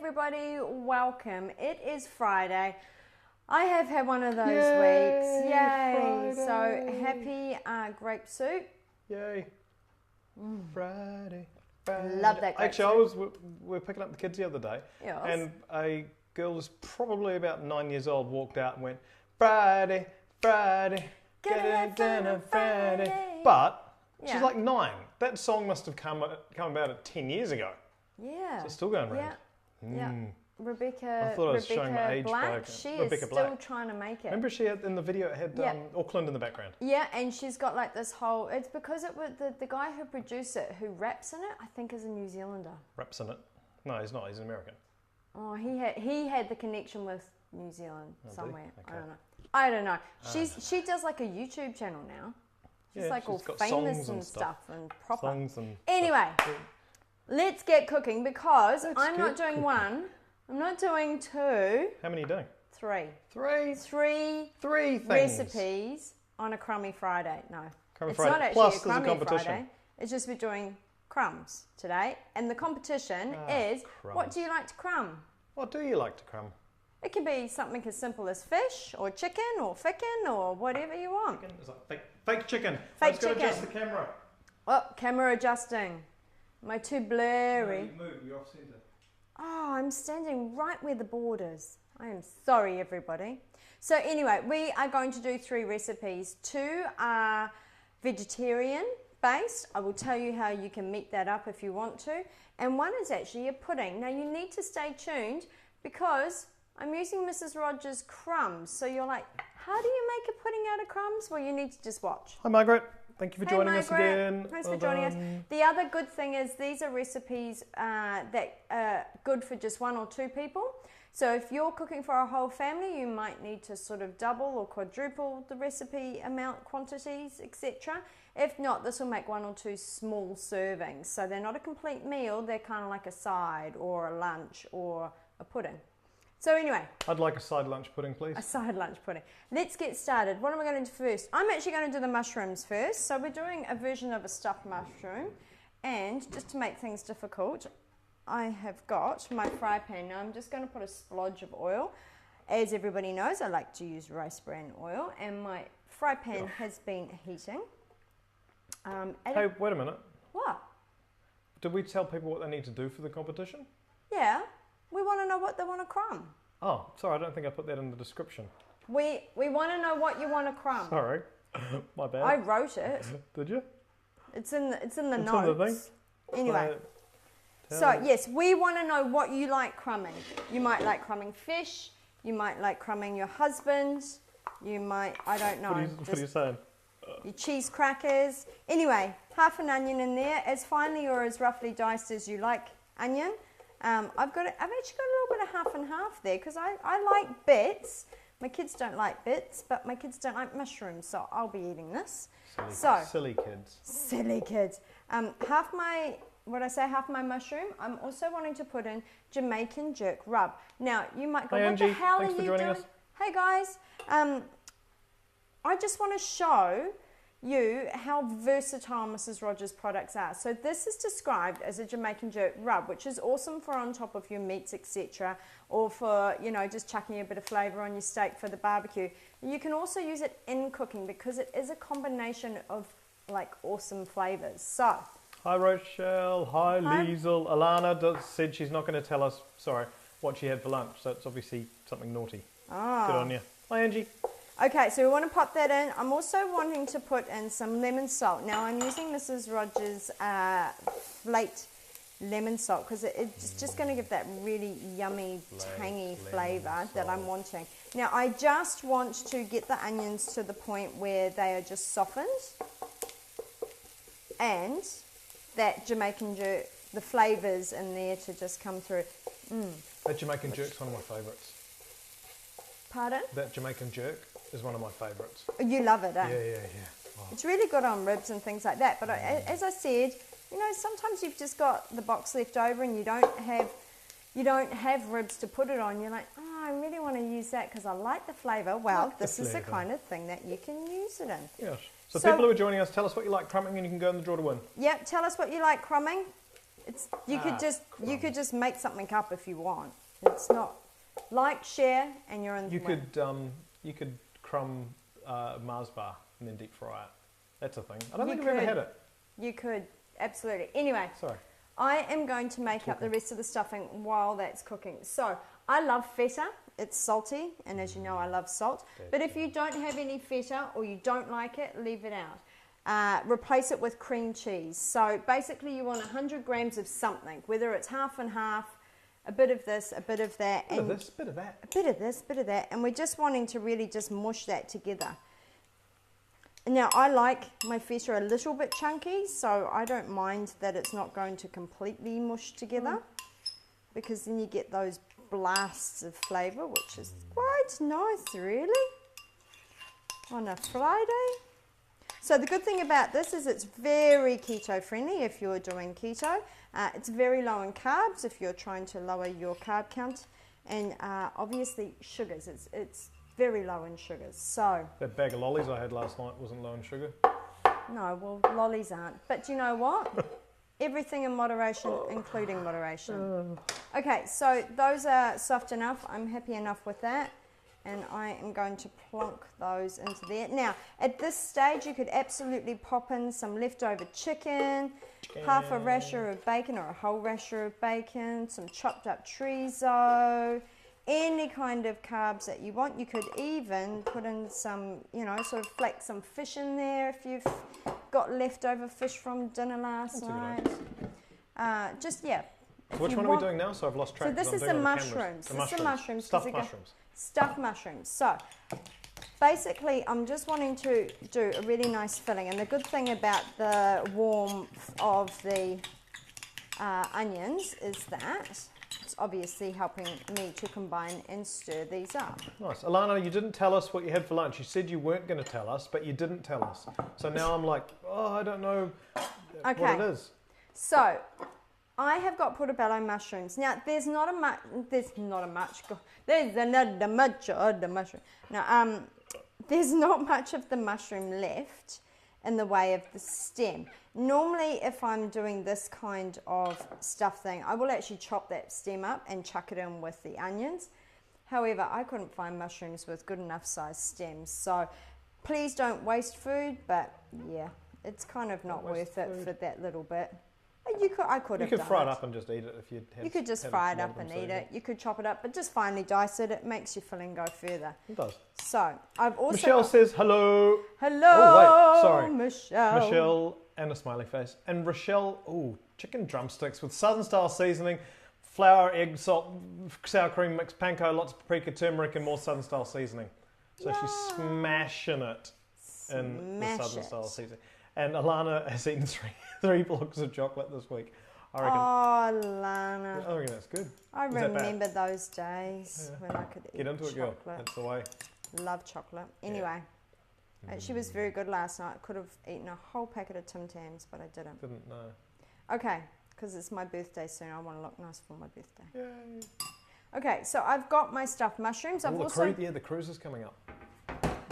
everybody, welcome. It is Friday. I have had one of those weeks. Yay! Friday. So happy grape soup. Yay! Friday. Love that grape Actually, soup. we were picking up the kids the other day, Yes. and a girl was probably about 9 years old walked out and went, Friday, Friday, get it done on Friday. But Yeah. she's like 9. That song must have come about 10 years ago. Yeah. So it's still going round. Yeah. I thought I was showing my age Black, by she Rebecca is still Black. trying to make it. Remember she had in the video it had Auckland in the background. Yeah, and she's got like this whole. It's because it was the guy who produced it, who raps in it. I think is a New Zealander. Raps in it. No, he's not. He's an American. Oh, he had the connection with New Zealand somewhere. Okay. I don't know. She does like a YouTube channel now. She's like all got famous songs and stuff and proper. Songs and Anyway, let's get cooking because Let's I'm not get doing cooking. one. I'm not doing two. How many are you doing? Three. Three things. Recipes on a crummy Friday. No, Crummy it's Friday. not actually Plus, a there's a crummy competition. Friday. It's just we're doing crumbs today, and the competition is what crumbs. do you like to crumb? What do you like to crumb? It can be something as simple as fish or chicken or chicken or whatever you want. Chicken? It's like fake chicken. Fake Let's go chicken. adjust the camera. Oh, camera adjusting. Am I too blurry? No, you move. You're off centre. Oh, I'm standing right where the board is. I am sorry, everybody. So anyway, we are going to do 3 recipes. 2 are vegetarian based. I will tell you how you can meet that up if you want to. And 1 is actually a pudding. Now you need to stay tuned because I'm using Mrs. Rogers' crumbs. So you're like, how do you make a pudding out of crumbs? Well, you need to just watch. Hi, Margaret. Thank you for Hey, joining us Margaret. again. Thanks Well for joining us. done. The other good thing is these are recipes that are good for just 1 or 2 people. So if you're cooking for a whole family, you might need to sort of double or quadruple the recipe amount, quantities, etc. If not, this will make 1 or 2 small servings. So they're not a complete meal, they're kind of like a side or a lunch or a pudding. So anyway, I'd like a side lunch pudding, please. a side lunch pudding. Let's get started. What am I going to do first? I'm actually going to do the mushrooms first. So we're doing a version of a stuffed mushroom. And just to make things difficult, I have got my fry pan. Now I'm just going to put a splodge of oil. As everybody knows, I like to use rice bran oil. And my fry pan has been heating. Hey, wait a minute. What? Did we tell people what they need to do for the competition? Yeah. We want to know what they want to crumb. Oh, sorry, I don't think I put that in the description. We want to know what you want to crumb. Sorry. My bad. I wrote it. Did you? It's in the It's notes. in the thing? Anyway, so yes, we want to know what you like crumbing. You might like crumbing fish. You might like crumbing your husband. You might, I don't know, What are you saying? your cheese crackers. Anyway, half an onion in there, as finely or as roughly diced as you like onion. I've actually got a little bit of half and half there because I like bits. My kids don't like bits, but my kids don't like mushrooms, so I'll be eating this. Silly kids. Silly kids. Half my mushroom, I'm also wanting to put in Jamaican jerk rub. Now, you might go, Hey, what the Angie. hell Thanks are for you joining doing? us. Hey, guys. I just want to show you how versatile Mrs. Rogers' products are. So this is described as a Jamaican jerk rub, which is awesome for on top of your meats, etc., or for, you know, just chucking a bit of flavour on your steak for the barbecue. You can also use it in cooking because it is a combination of like awesome flavours. So, Hi, Rochelle. Hi, Hi. Liesel. Alana said she's not going to tell us, what she had for lunch, so it's obviously something naughty. Good on you. Hi, Angie. okay, so we want to pop that in. I'm also wanting to put in some lemon salt. Now I'm using Mrs. Rogers' flaked lemon salt because it's just going to give that really yummy, tangy flavour that I'm wanting. Now I just want to get the onions to the point where they are just softened and that Jamaican jerk, the flavours in there to just come through. That Jamaican jerk's one of my favourites. Pardon? That Jamaican jerk is one of my favourites. You love it, eh? Yeah. Oh. It's really good on ribs and things like that. But as I said, you know, sometimes you've just got the box left over and you don't have ribs to put it on. You're like, oh, I really want to use that because I like the flavour. Well, Like the this is the flavour. kind of thing that you can use it in. Yes. So So- people who are joining us, tell us what you like crumbing and you can go in the draw to win. Yep, tell us what you like crumbing. It's you could just make something up if you want. It's not like, share, and you're in the you could crumb Mars bar and then deep fry it. That's a thing. I don't think I've ever had it. You could, absolutely. Anyway, sorry. I am going to make up the rest of the stuffing while that's cooking. So I love feta. It's salty, and as you know, I love salt. But if you don't have any feta or you don't like it, leave it out. Replace it with cream cheese. So basically you want 100 grams of something, whether it's half and half, a bit of this, a bit of that. A bit of this, a bit of that. A bit of this, a bit of that. And we're just wanting to really just mush that together. Now, I like my feta a little bit chunky, so I don't mind that it's not going to completely mush together, because then you get those blasts of flavour, which is quite nice, really, on a Friday. So the good thing about this is it's very keto friendly if you're doing keto. It's very low in carbs if you're trying to lower your carb count, and obviously sugars. It's very low in sugars. So that bag of lollies I had last night wasn't low in sugar. No, well, lollies aren't. But you know what? Everything in moderation, including moderation. Okay, so those are soft enough. I'm happy enough with that. And I am going to plonk those into there. Now, at this stage, you could absolutely pop in some leftover chicken, half a rasher of bacon or a whole rasher of bacon, some chopped up chorizo, any kind of carbs that you want. You could even put in some, you know, sort of flake some fish in there if you've got leftover fish from dinner last night. Just, yeah. So which one are we doing now? So I've lost track. So this is the mushrooms. This is the mushrooms. Stuffed mushrooms. Stuffed mushrooms. So basically I'm just wanting to do a really nice filling, and the good thing about the warmth of the onions is that it's obviously helping me to combine and stir these up. Nice. Alana, you didn't tell us what you had for lunch. You said you weren't going to tell us, but you didn't tell us. So now I'm like, oh, I don't know what it is. So I have got portobello mushrooms. Now, there's not a much of the mushroom left in the way of the stem. Normally, if I'm doing this kind of stuff thing, I will actually chop that stem up and chuck it in with the onions. However, I couldn't find mushrooms with good enough size stems. So please don't waste food, but yeah, it's kind of not worth it for that little bit. I could have done it. You could fry it up and just eat it if you had. You could just fry it up and eat it. You could chop it up, but just finely dice it. It makes your filling go further. It does. So I've also Michelle says hello. Hello. Oh wait, sorry. Michelle. Michelle and a smiley face. And Rochelle, chicken drumsticks with southern style seasoning, flour, egg, salt, sour cream mix, panko, lots of paprika, turmeric, and more southern style seasoning. So she's smashing it in the southern style seasoning. And Alana has eaten three blocks of chocolate this week. I reckon. Oh, Alana. I reckon that's good. I remember those days when I could eat Get into it, girl. chocolate. That's the way. Love chocolate. Anyway, she was very good last night. I could have eaten a whole packet of Tim Tams, but I didn't. Didn't, no. Okay, because it's my birthday soon. I want to look nice for my birthday. Yay. Okay, so I've got my stuffed mushrooms. I've also... the cruise is coming up.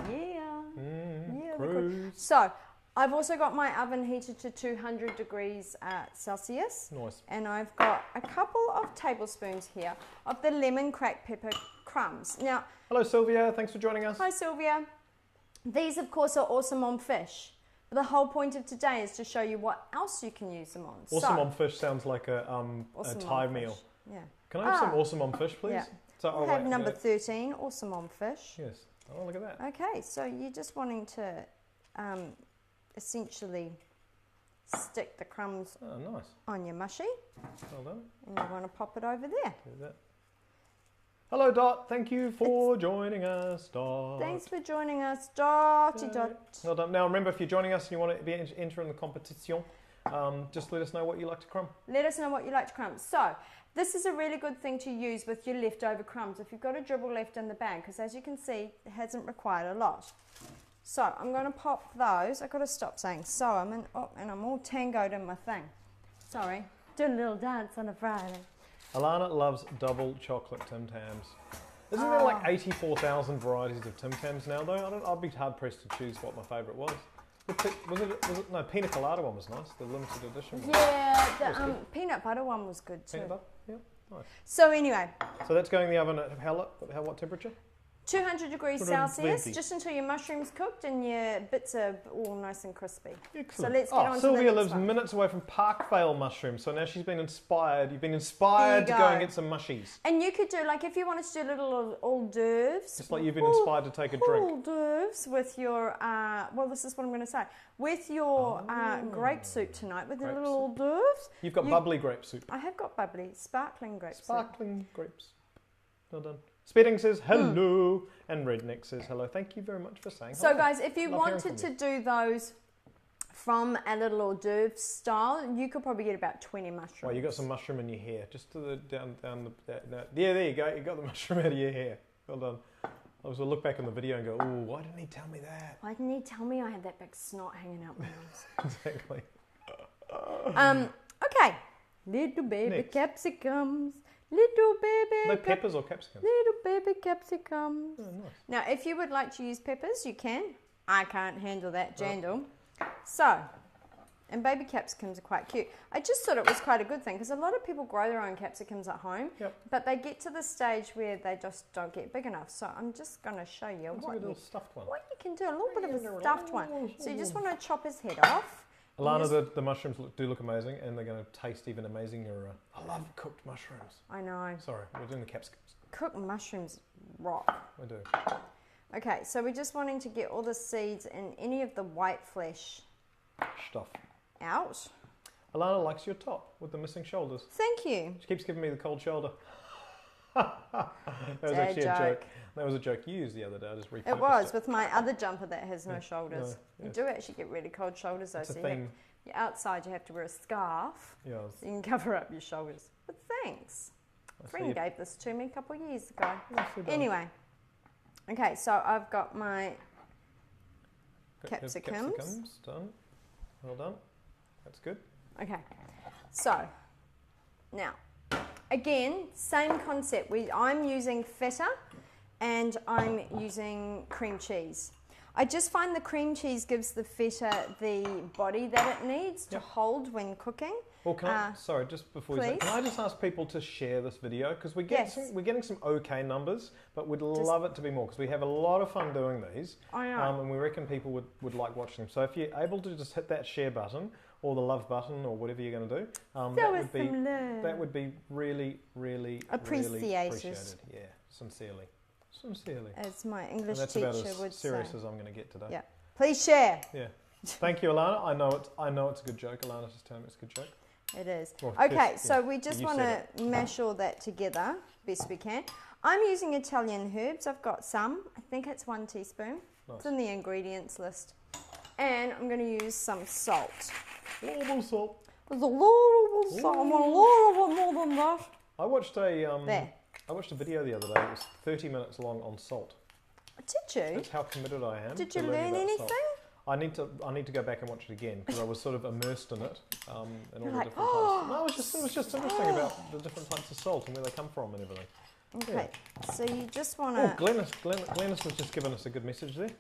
Yeah. Yeah, cruise. So I've also got my oven heated to 200 degrees Celsius. Nice. And I've got a couple of tablespoons here of the lemon cracked pepper crumbs. Now, hello Sylvia, thanks for joining us. Hi Sylvia. These of course are awesome on fish. But the whole point of today is to show you what else you can use them on. Awesome on fish sounds like a Thai meal. Yeah. Can I have some awesome on fish, please? Yeah. So we'll have number 13, awesome on fish. Yes. Oh, look at that. Okay, so you're just wanting to essentially stick the crumbs on your mushy. Well done. And you want to pop it over there. Do that. Hello Dot, thank you for joining us, Dot. Thanks for joining us, Dotty Dot. Well done. Now remember, if you're joining us and you want to be entering the competition, just let us know what you like to crumb. Let us know what you like to crumb. So, this is a really good thing to use with your leftover crumbs if you've got a dribble left in the bag, because as you can see, it hasn't required a lot. So, I'm going to pop those. I've got to stop saying so. And I'm all tangoed in my thing. Sorry. Doing a little dance on a Friday. Alana loves double chocolate Tim Tams. Isn't there like 84,000 varieties of Tim Tams now though? I'd be hard pressed to choose what my favourite was. Was it? No, pina colada one was nice. The limited edition one. Yeah, the peanut butter one was good too. Peanut butter? Yeah, nice. So anyway. So that's going in the oven at what temperature? 200 degrees 220. Celsius, just until your mushroom's cooked and your bits are all nice and crispy. Excellent. So let's get on to Sylvia the next lives one. minutes away from Parkvale mushrooms, so now she's been inspired. You've been inspired to go and get some mushies. And you could do, like, if you wanted to do little hors d'oeuvres. Just like you've been inspired to take a drink. Hors d'oeuvres with your, well, this is what I'm going to say. With your grape soup tonight, with your little hors d'oeuvres. You've got bubbly grape soup. I have got bubbly, sparkling grape soup. Sparkling grapes. Well done. Speeding says hello, and Redneck says hello. Thank you very much for saying hello. So guys, if you wanted to do those from a little hors d'oeuvre style, you could probably get about 20 mushrooms. Well, you got some mushroom in your hair, just to the down the. Yeah, there you go. You got the mushroom out of your hair. Well done. I was gonna look back on the video and go, oh, why didn't he tell me that? Why didn't he tell me I had that big snot hanging out my nose? Exactly. Okay. Little baby capsicums. Little baby. No peppers or capsicums? Little baby capsicums. Oh, nice. Now, if you would like to use peppers, you can. I can't handle that jandle. So, and baby capsicums are quite cute. I just thought it was quite a good thing because a lot of people grow their own capsicums at home, but they get to the stage where they just don't get big enough. So I'm just going to show you what you can do. A little bit of a stuffed one. So you just want to chop his head off. Alana, the mushrooms do look amazing, and they're going to taste even amazinger. I love cooked mushrooms. I know. Sorry, we're doing the capsicums. Cooked mushrooms rock. We do. Okay, so we're just wanting to get all the seeds and any of the white flesh stuff out. Alana likes your top with the missing shoulders. Thank you. She keeps giving me the cold shoulder. That was actually a joke. That was a joke you used the other day. I just repurposed it. It was with my other jumper that has no shoulders. You do actually get really cold shoulders though. So you're outside, you have to wear a scarf. Yes. So you can cover up your shoulders. But thanks. A friend gave this to me a couple of years ago. Anyway. Okay, so I've got my capsicums. Capsicums done. Well done. That's good. Okay. So now, again, same concept. I'm using feta and I'm using cream cheese. I just find the cream cheese gives the feta the body that it needs to hold when cooking. Well, sorry, just before you say, can I just ask people to share this video? Because we're getting some okay numbers, but we'd love it to be more because we have a lot of fun doing these. I know. And we reckon people would like watching them. So if you're able to just hit that share button or the love button or whatever you're going to do, that would be really, really appreciated. Yeah, sincerely. As my English that's teacher about as would serious say. as I'm going to get today. Yeah. Please share. Yeah. Thank you, Alana. I know it's a good joke. Alana's just telling me it's a good joke. It is. Well, okay, so we just want to mash all that together best we can. I'm using Italian herbs. I've got some. I think it's 1 teaspoon. Nice. It's in the ingredients list. And I'm going to use some salt. A little salt. There's a lot of salt. I want a lot of it more than that. I watched a video the other day. It was 30 minutes long on salt. Did you? That's how committed I am. Did you learn anything? Salt. I need to go back and watch it again because I was sort of immersed in it and all the different types. No, it was just interesting about the different types of salt and where they come from and everything. Okay, so you just want to... Oh, Glennis has just given us a good message there.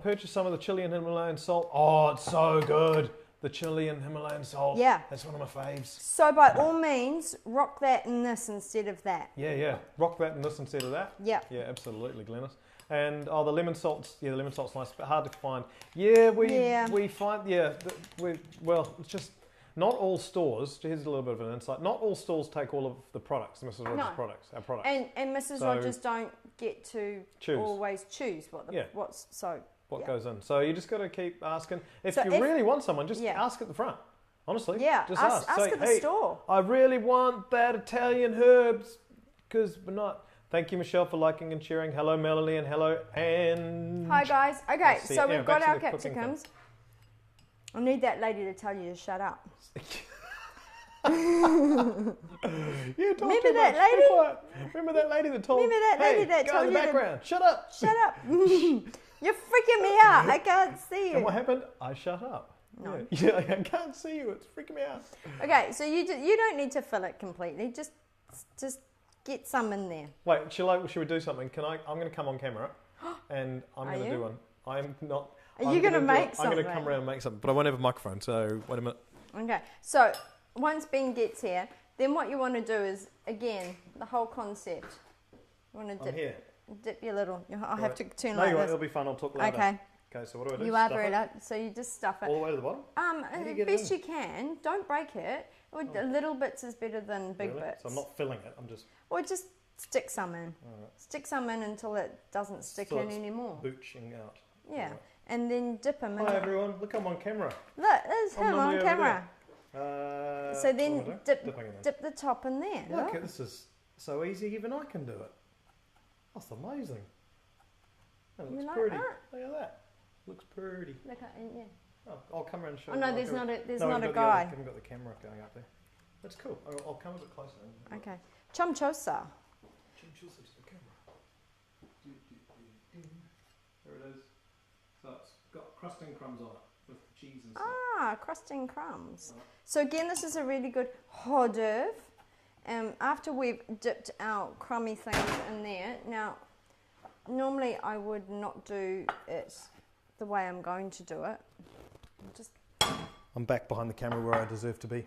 Purchase some of the Chilean Himalayan salt. Oh, it's so good. The Chilean Himalayan salt. Yeah. That's one of my faves. So by all means, rock that and this instead of that. Yeah. Rock that and this instead of that. Yeah. Yeah, absolutely, Glennis. And the lemon salt's the lemon salt's nice, but hard to find. We find it's just not all stores. Here's a little bit of an insight. Not all stores take all of the products, Mrs. Rogers' products, our products. And Mrs. Rogers don't get to always choose what goes in. So you just got to keep asking. If you really want someone, just ask at the front. Honestly, just ask. Ask at the store. I really want that Italian herbs because we're not. Thank you, Michelle, for liking and sharing. Hello, Melanie, and hello, Ange. Hi, guys. Okay, so we've got our capsicums. I need that lady to tell you to shut up. Remember that lady? Remember that lady that told Remember that lady that told you in the background. Shut up. Shut up. You're freaking me out. I can't see you. And what happened? I shut up. No. Yeah, I can't see you. It's freaking me out. Okay, so you don't need to fill it completely. Just get some in there. Wait, should we do something? I'm going to come on camera, and I'm going to do one. Are you going to make something? I'm going to come around and make something, but I won't have a microphone, so wait a minute. Okay, so once Ben gets here, then what you want to do is, again, the whole concept. You want to dip your little, I'll have to turn like this. It'll be fun, I'll talk later. Okay. Okay, so what do I do? You are very loud, so you just stuff it. All the way to the bottom? Best you can. Don't break it. Little bits is better than big bits. So I'm not filling it, I'm just... Or just stick some in. Right. Stick some in until it doesn't stick in anymore. Booching out. Yeah, right. And then dip them in. Hi everyone, look, I'm on camera. Look, there's him on camera. So then dip the top in there. Look, this is so easy, even I can do it. That's amazing. That looks pretty. Look at that. Looks pretty. Look at it, yeah. Oh, I'll come around and show you. Oh no, there's not a guy. I haven't got the camera going up there. That's cool. I'll come a bit closer. Okay. Chumchosa. Chumchosa to the camera. There it is. So it's got crusting crumbs on it with cheese and stuff. Crusting crumbs. Right. So again, this is a really good hors d'oeuvre. After we've dipped our crummy things in there, now normally I would not do it the way I'm going to do it. I'm back behind the camera where I deserve to be.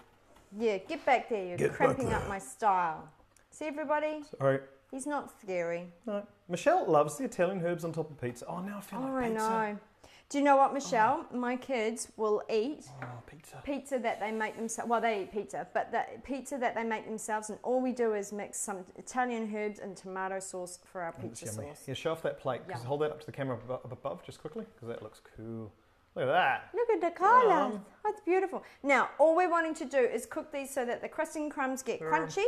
Yeah, get back there. You're cramping up my style. See everybody? Sorry. He's not scary. No. Michelle loves the Italian herbs on top of pizza. Oh, now I feel like pizza. I know. Do you know what, Michelle? My kids will eat pizza that they make themselves. Well, they eat pizza, but the pizza that they make themselves, and all we do is mix some Italian herbs and tomato sauce for our pizza sauce. Yeah, show off that plate. Just hold that up to the camera up above, just quickly, because that looks cool. Look at that. Look at the colour. That's beautiful. Now, all we're wanting to do is cook these so that the crusting crumbs get crunchy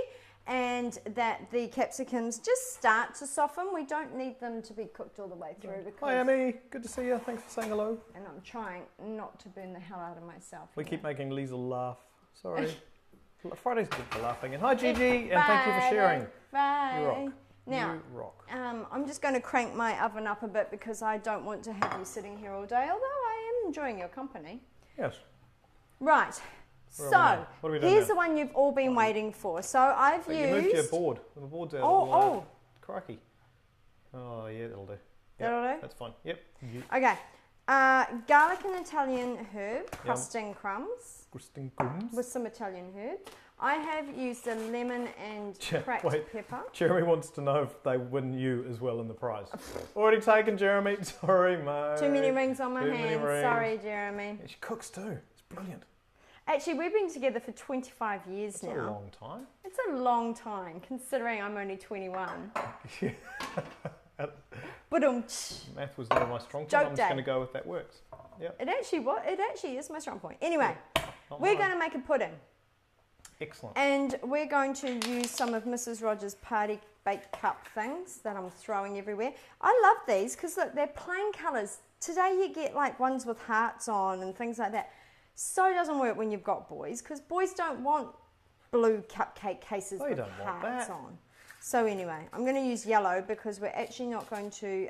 and that the capsicums just start to soften. We don't need them to be cooked all the way through. Because hi, Amy. Good to see you. Thanks for saying hello. And I'm trying not to burn the hell out of myself. We keep making Lisa laugh. Sorry. Friday's good for laughing. And hi, Gigi. And thank you for sharing. Bye. You rock. Now, I'm just going to crank my oven up a bit because I don't want to have you sitting here all day, although I am enjoying your company. Yes. Right. So, here's the one you've all been waiting for. So, I've used... You moved your board. The board's out. Oh. Crikey. Oh, yeah, that'll do. That'll do? That's fine. Yep. Okay. Garlic and Italian herb, crusting crumbs. Crusting crumbs. With some Italian herbs. I have used a lemon and cracked pepper. Jeremy wants to know if they win you as well in the prize. Already taken, Jeremy. Sorry, mate. Too many rings on my hands. Sorry, Jeremy. Yeah, she cooks too. It's brilliant. Actually, we've been together for 25 years now. That's a long time. It's a long time, considering I'm only 21. Math was never my strong point. I'm just going to go with that works. Yep. It actually is my strong point. Anyway, we're going to make a pudding. Excellent. And we're going to use some of Mrs. Rogers' party bake cup things that I'm throwing everywhere. I love these because look, they're plain colours. Today you get like ones with hearts on and things like that. So it doesn't work when you've got boys because boys don't want blue cupcake cases with hearts on. So anyway, I'm going to use yellow because we're actually not going to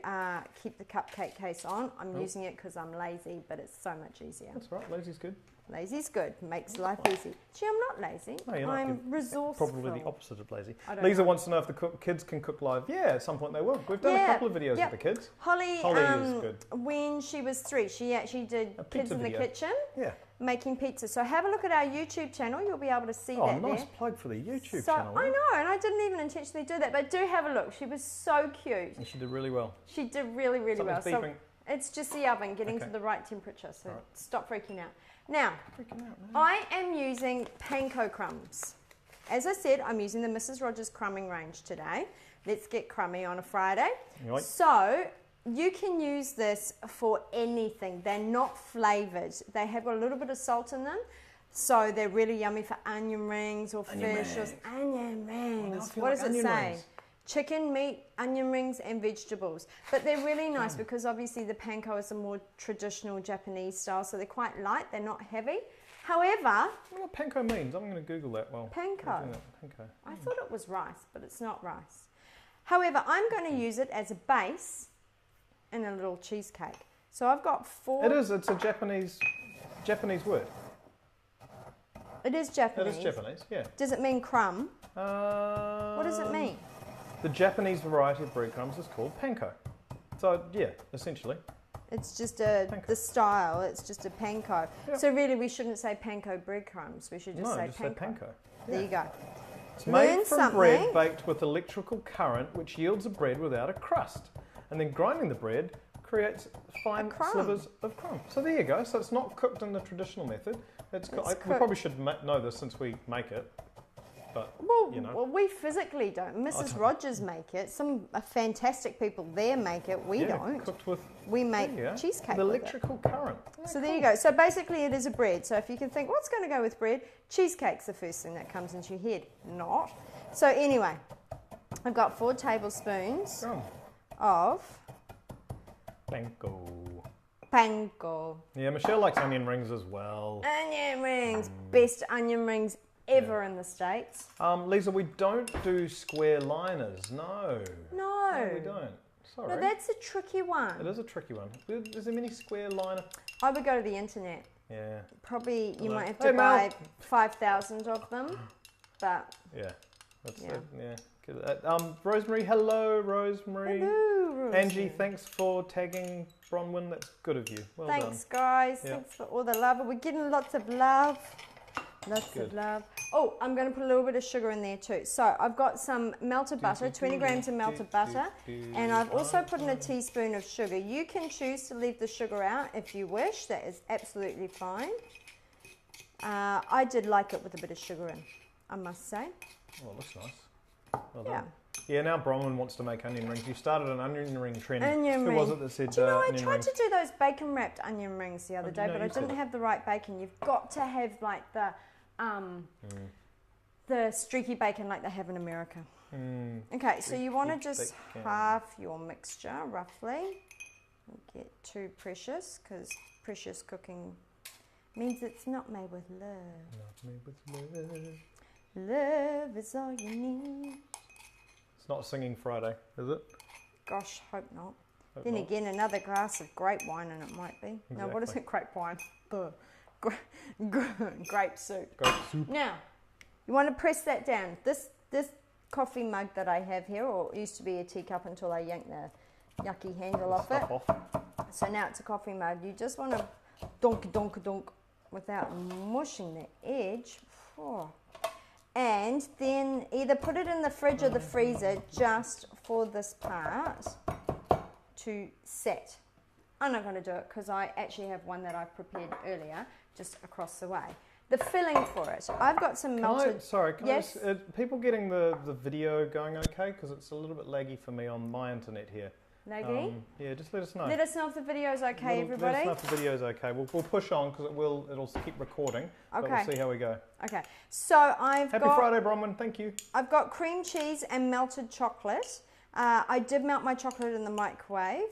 keep the cupcake case on. I'm using it because I'm lazy, but it's so much easier. That's right, lazy's good. Lazy's good, makes life easy. Gee, I'm not lazy. No, you're I'm not. resourceful. Probably the opposite of lazy. Lisa wants to know if the kids can cook live. Yeah, at some point they will. We've done a couple of videos with the kids. Holly is good. When she was 3, she actually did Kids in the Kitchen. Yeah. Making pizza. So have a look at our YouTube channel. You'll be able to see that there. Oh, nice plug for the YouTube channel. I know, and I didn't even intentionally do that, but do have a look. She was so cute. And she did really well. She did really, really well. Beeping. So it's just the oven getting to the right temperature, so stop freaking out. Now, I am using panko crumbs. As I said, I'm using the Mrs. Rogers crumbing range today. Let's get crummy on a Friday. Right. So, you can use this for anything. They're not flavoured. They have got a little bit of salt in them. So they're really yummy for onion rings or fish or onion rings. What does it say? Chicken, meat, onion rings and vegetables. But they're really nice because obviously the panko is a more traditional Japanese style. So they're quite light. They're not heavy. However... I don't know what panko means. I'm going to Google that. Panko. I thought it was rice, but it's not rice. However, I'm going to use it as a base in a little cheesecake. So I've got 4... It is. It's a Japanese word. It is Japanese. It is Japanese, yeah. Does it mean crumb? What does it mean? The Japanese variety of breadcrumbs is called panko. So, yeah, essentially. It's just the style. It's just a panko. Yep. So really, we shouldn't say panko breadcrumbs. We should just say just panko. say panko. There you go. It's made Learn from bread something. baked with electrical current, which yields a bread without a crust. And then grinding the bread creates fine crumb. slivers of crumb. So there you go. So it's not cooked in the traditional method. We probably should know this since we make it. But, well, we physically don't. Mrs. Rogers make it. Some fantastic people there make it. We don't. Cooked with, we make cheesecake the with electrical current. Yeah, so there you go. So basically it is a bread. So if you can think, what's going to go with bread? Cheesecake's the first thing that comes into your head. Not. So anyway, I've got 4 tablespoons of panko. Yeah, Michelle likes onion rings as well. Onion rings. Best onion rings ever in the States. Lisa, we don't do square liners. No, we don't. Sorry. No, that's a tricky one. It is a tricky one. Is there many square liner? I would go to the internet. Yeah. Probably you might have to buy 5,000 of them, but yeah. Rosemary, hello, Rosemary. Hello, Rosemary. Angie, thanks for tagging Bronwyn. That's good of you. Well done. Thanks, guys. Yeah. Thanks for all the love. We're getting lots of love. Lots of love. Oh, I'm going to put a little bit of sugar in there too. So I've got some melted butter, 20 grams of melted butter, and I've also put in a teaspoon of sugar. You can choose to leave the sugar out if you wish. That is absolutely fine. I did like it with a bit of sugar in, I must say. Oh, it looks nice. Well done. Yeah, now Bronwyn wants to make onion rings. You started an onion ring trend. Onion ring. Who was it that said do you know, I onion tried rings? to do those bacon wrapped onion rings the other day, but I didn't have the right bacon. You've got to have like the streaky bacon like they have in America. Okay, so you want to just half your mixture roughly. Don't get too precious because precious cooking means it's not made with love. Not made with love. Love is all you need. It's not Singing Friday, is it? Gosh, hope not. Then again, another glass of grape wine and it might be. Exactly. No, what is it? Grape wine. Grape soup. Grape soup. Now, you want to press that down. This coffee mug that I have here, or it used to be a teacup until I yanked the yucky handle off it. So now it's a coffee mug. You just want to donk without mushing the edge. Oh. And then either put it in the fridge or the freezer just for this part to set. I'm not going to do it because I actually have one that I've prepared earlier just across the way. The filling for it, I've got some melted... Yes? People getting the video going okay? Because it's a little bit laggy for me on my internet here. Laggy? Yeah, just let us know. Let us know if the video's okay, everybody. Let us know if the video's okay. We'll push on because it'll keep recording. But we'll see how we go. Okay, so Happy Friday, Bronwyn. Thank you. I've got cream cheese and melted chocolate. I did melt my chocolate in the microwave,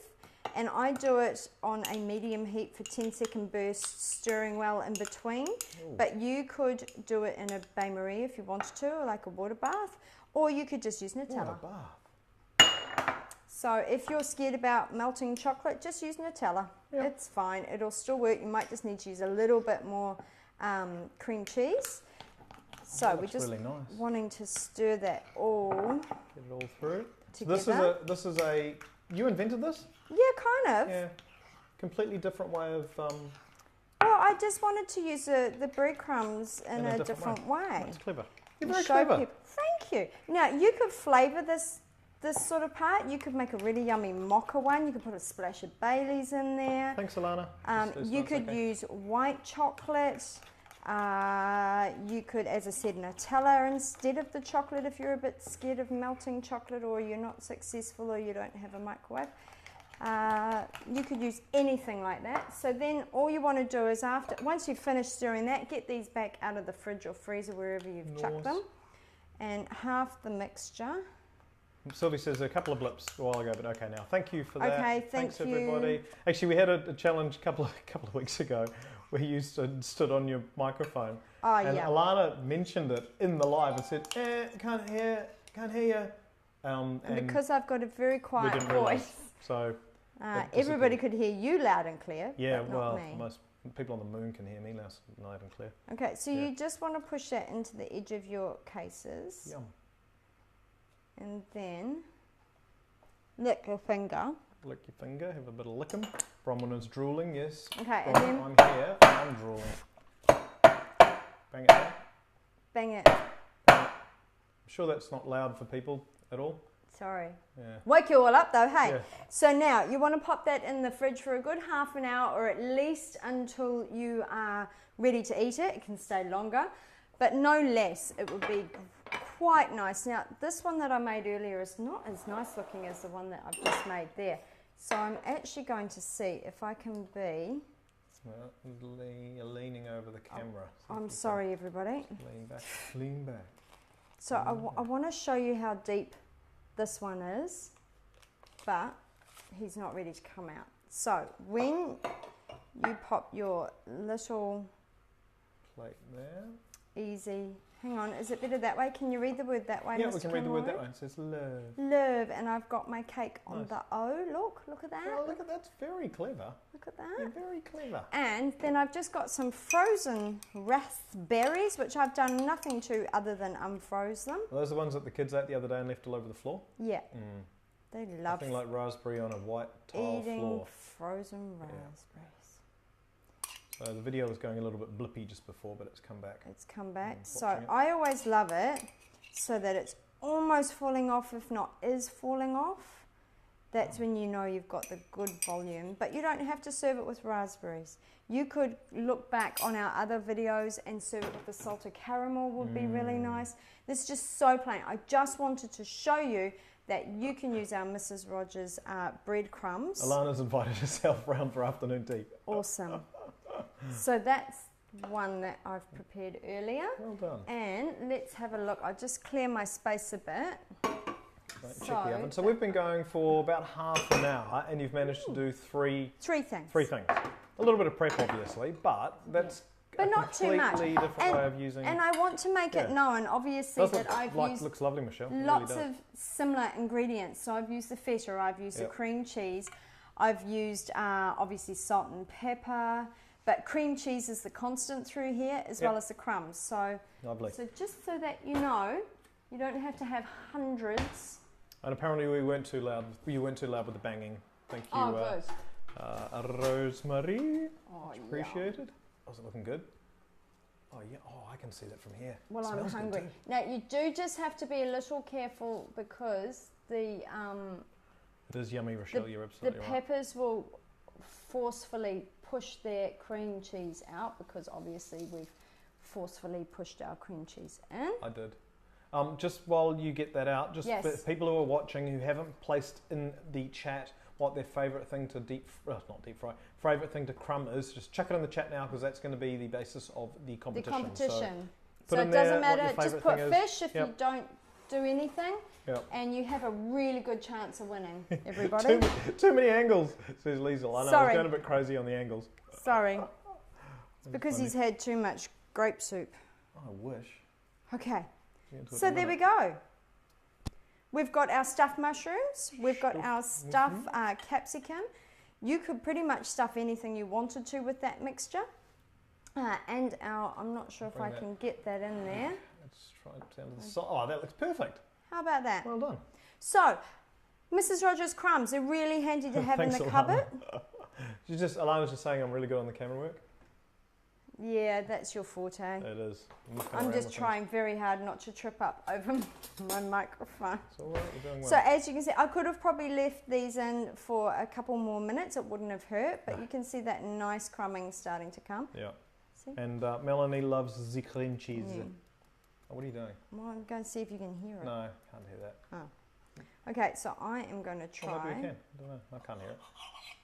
and I do it on a medium heat for 10-second bursts, stirring well in between. Ooh. But you could do it in a bain-marie if you wanted to, or like a water bath, or you could just use Nutella. Water bath. So if you're scared about melting chocolate, just use Nutella. Yep. It's fine. It'll still work. You might just need to use a little bit more cream cheese. So we're just wanting to stir that all. Get it all through. Together. So this is a. You invented this? Yeah, kind of. Yeah. Completely different way of. Well, I just wanted to use the breadcrumbs in a different way. That's clever. You're very clever. Thank you. Now you could flavour this sort of part. You could make a really yummy mocha one. You could put a splash of Baileys in there. Thanks, Alana. You could use white chocolate. You could, as I said, Nutella instead of the chocolate if you're a bit scared of melting chocolate, or you're not successful, or you don't have a microwave. You could use anything like that. So then all you want to do is once you've finished stirring that, get these back out of the fridge or freezer, wherever you've chucked them, and half the mixture. Sylvie says a couple of blips a while ago, but okay now. Thank you for that. Okay, thanks everybody. Actually, we had a challenge a couple of weeks ago where you stood on your microphone. Oh, and Alana mentioned it in the live and said, can't hear you. And because I've got a very quiet voice, so everybody could hear you loud and clear. Yeah, but not me. Most people on the moon can hear me loud and clear. Okay, so you just want to push that into the edge of your cases. Yum. And then lick your finger lick your finger, have a bit of lickum. Bronwyn is drooling, yes. Okay, and Bronwyn, then I'm here and I'm drooling. Bang it down. bang it. Bang it. I'm sure that's not loud for people at all. Sorry. Yeah. Wake you all up though, hey. Yeah. So now you want to pop that in the fridge for a good half an hour, or at least until you are ready to eat it. It can stay longer, but no less. It would be quite nice. Now this one that I made earlier is not as nice looking as the one that I've just made there. So I'm actually going to see if I can be... Well, you're leaning over the camera. I'm sorry everybody. Lean back. Lean back. So I want to show you how deep this one is, but he's not ready to come out. So when you pop your little Plate there. easy, hang on, is it better that way? Can you read the word that way? Yeah, Mr. we can read the word Conroy? that way. It says love. Love, and I've got my cake on Nice. the O. Look at that. Oh, look at that. That's very clever. Look at You're that. very clever. And then I've just got some frozen raspberries, which I've done nothing to other than unfroze them. Are those the ones that the kids ate the other day and left all over the floor? Yeah, Mm. they love Something like raspberry on a white tile eating floor. frozen Yeah. raspberries. So the video was going a little bit blippy just before, but it's come back. It's come back. So watching it. I always love it so that it's almost falling off, if not is falling off. That's when you know you've got the good volume. But you don't have to serve it with raspberries. You could look back on our other videos and serve it with the salted caramel would be really nice. This is just so plain. I just wanted to show you that you can use our Mrs. Rogers breadcrumbs. Alana's invited herself round for afternoon tea. Awesome. So that's one that I've prepared earlier. Well done. And let's have a look. I'll just clear my space a bit. Right, check the oven. So we've been going for about half an hour, and you've managed to do three things. things. A little bit of prep, obviously, but that's But a not too much. completely different And- way of using. And I want to make it Yeah. known, obviously, Does that look I've like, used looks lovely, Michelle. It lots really does. of similar ingredients. So I've used the feta, I've used Yep. the cream cheese, I've used obviously salt and pepper, but cream cheese is the constant through here, as Yep. well as the crumbs. So, Lovely. so just so that you know, you don't have to have hundreds. And apparently we weren't too loud. You weren't too loud with the banging. Thank you, Oh, good. Rosemary. Oh, Much yeah. appreciated. Oh, is it looking good? Oh yeah. Oh, I can see that from here. Well, I'm Smells good hungry. too. Now, you do just have to be a little careful because the It is yummy, Rochelle. You're the absolutely right. peppers will forcefully push their cream cheese out, because obviously we've forcefully pushed our cream cheese in. I did. Just while you get that out, just Yes. for people who are watching who haven't placed in the chat what their favourite thing to favourite thing to crumb is, just chuck it in the chat now, because that's going to be the basis of the The competition. competition. put So in it there doesn't what your matter, just favourite put thing is. fish if Yep. you don't do anything, Yep. and you have a really good chance of winning, everybody. Too many angles, says Liesl. I know, I Sorry. was going a bit crazy on the angles. Sorry. It's That's because funny. he's had too much grape soup. Oh, I wish. Okay. Get into it So in a there we minute. go. We've got our stuffed mushrooms. We've got our stuffed capsicum. You could pretty much stuff anything you wanted to with that mixture. And our, I'm not sure if Bring I that. can get that in there. Let's try it down to the side. Oh, that looks perfect. How about that? Well done. So, Mrs. Rogers crumbs are really handy to have in Thanks, the Alana. cupboard. Alana's just saying I'm really good on the camera work. Yeah, that's your forte. It is. I'm just trying very hard not to trip up over my microphone. It's all right, you're doing well. So as you can see, I could have probably left these in for a couple more minutes. It wouldn't have hurt, but you can see that nice crumbing starting to come. Yeah. See? And Melanie loves the cream cheese. Yeah. Oh, what are you doing? Well, I'm going to see if you can hear it. No, can't hear that. Oh. Okay, so I am going to Well, maybe try you can. I don't know. I can't hear it.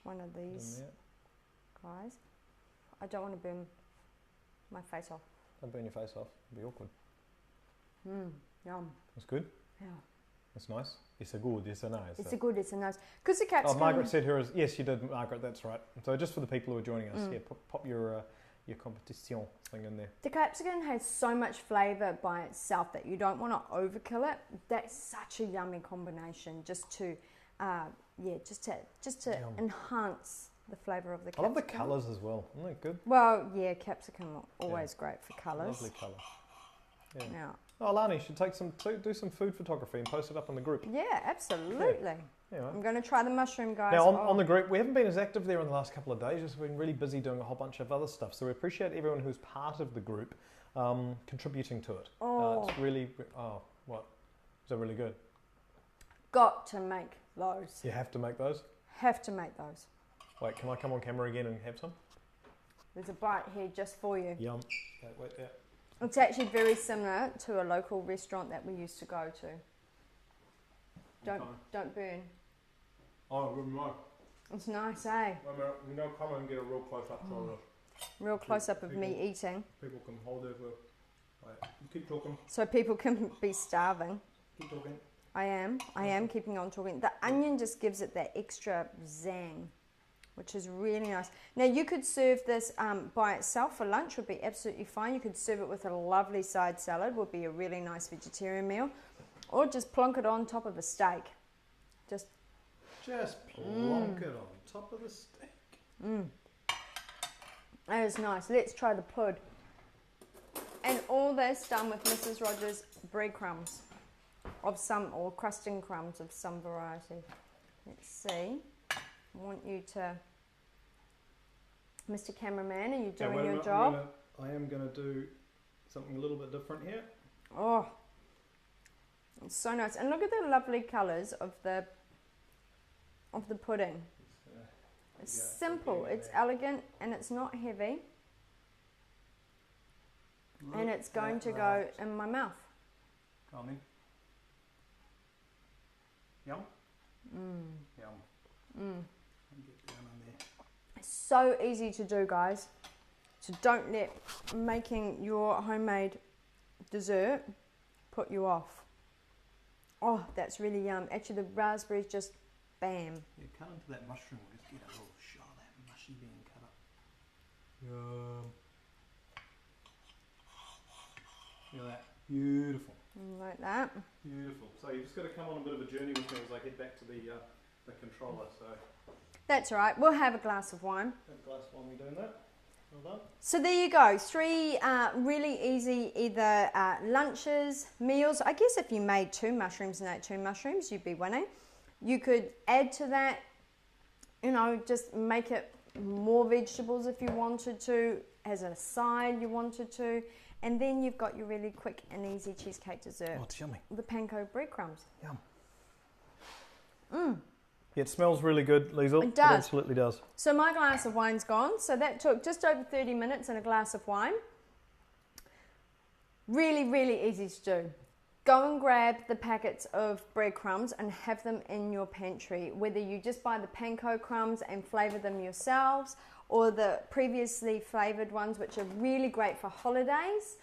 one of these Doesn't hear it. guys. I don't want to burn my face off. Don't burn your face off. It'll be awkward. Yum. That's good. Yeah. That's nice. It's a good. It's a nice. It's a good, it's a nice. Because the Oh, capsicum... Margaret said her is. Yes, you did, Margaret. That's right. So just for the people who are joining us, Mm. yeah, pop your competition thing in there. The capsicum has so much flavour by itself that you don't want to overkill it. That's such a yummy combination, just to, just to Yum. enhance the flavour of the I capsicum. love the colours as well. Isn't that good? Well, yeah, capsicum are always great for colours. Lovely colour. Yeah. Now, Oh, Lani should do some food photography and post it up on the group. Yeah, absolutely. Yeah. I'm going to try the mushroom, guys. Now, on the group, we haven't been as active there in the last couple of days, just been really busy doing a whole bunch of other stuff. So we appreciate everyone who's part of the group contributing to it. It's really, what? Is that really good? Got to make those. You have to make those? Have to make those. Wait, can I come on camera again and have some? There's a bite here just for you. Yum. Okay, wait there. It's actually very similar to a local restaurant that we used to go to. Don't burn. Oh, good night. It's nice, eh? Wait a minute, we now come and get a real close-up on this. Real close-up of me eating. People can hold it for... Wait, you keep talking. So people can be starving. Keep talking. I am keeping on talking. The onion just gives it that extra zang, which is really nice. Now you could serve this by itself for lunch, would be absolutely fine. You could serve it with a lovely side salad, would be a really nice vegetarian meal. Or just plonk it on top of a steak. Just plonk it on top of the steak. That is nice. Let's try the pud. And all this done with Mrs. Rogers breadcrumbs of some, or crusting crumbs of some variety. Let's see. I want you to, Mr. Cameraman, are you doing your job? I am going to do something a little bit different here. Oh, it's so nice. And look at the lovely colours of the pudding. It's simple, it's elegant, and it's not heavy. And it's going to go in my mouth. Come in. Yum. Yum. Get down on there. It's so easy to do, guys. So don't let making your homemade dessert put you off. Oh, that's really yum. Actually, the raspberries just bam. Yeah, cut into that mushroom. We'll just get a little shot of that mushy being cut up. Yum. Look at that. Beautiful. Like that. Beautiful. So you just got to come on a bit of a journey with me as I head back to the controller. So that's all right. We'll have a glass of wine. Have a glass while we're doing that. Well done. So there you go. 3 really easy either lunches, meals. I guess if you made 2 mushrooms and ate 2 mushrooms, you'd be winning. You could add to that, you know, just make it more vegetables if you wanted to, as a side you wanted to. And then you've got your really quick and easy cheesecake dessert. Oh, it's yummy. The panko breadcrumbs. Yum. Yeah, it smells really good, Liesl. It does. It absolutely does. So my glass of wine's gone. So that took just over 30 minutes and a glass of wine. Really, really easy to do. Go and grab the packets of breadcrumbs and have them in your pantry. Whether you just buy the panko crumbs and flavour them yourselves, or the previously flavoured ones, which are really great for holidays,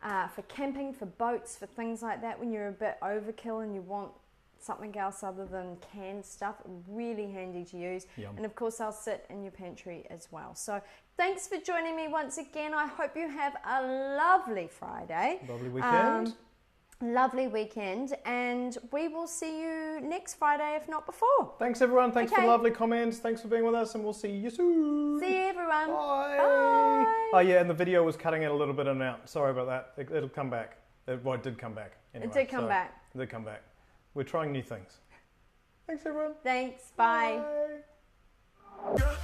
for camping, for boats, for things like that, when you're a bit overkill and you want something else other than canned stuff. Really handy to use. Yum. And of course they'll sit in your pantry as well. So thanks for joining me once again. I hope you have a lovely Friday. Lovely weekend. Lovely weekend, and we will see you next Friday, if not before. Thanks everyone. Thanks for the lovely comments. Thanks for being with us, and we'll see you soon. See you everyone. Bye. Bye. Oh yeah, and the video was cutting it a little bit in and out. Sorry about that. It'll come back. Well, it did come back. Anyway, it did come back. It did come back. We're trying new things. Thanks everyone. Thanks. Bye. Bye.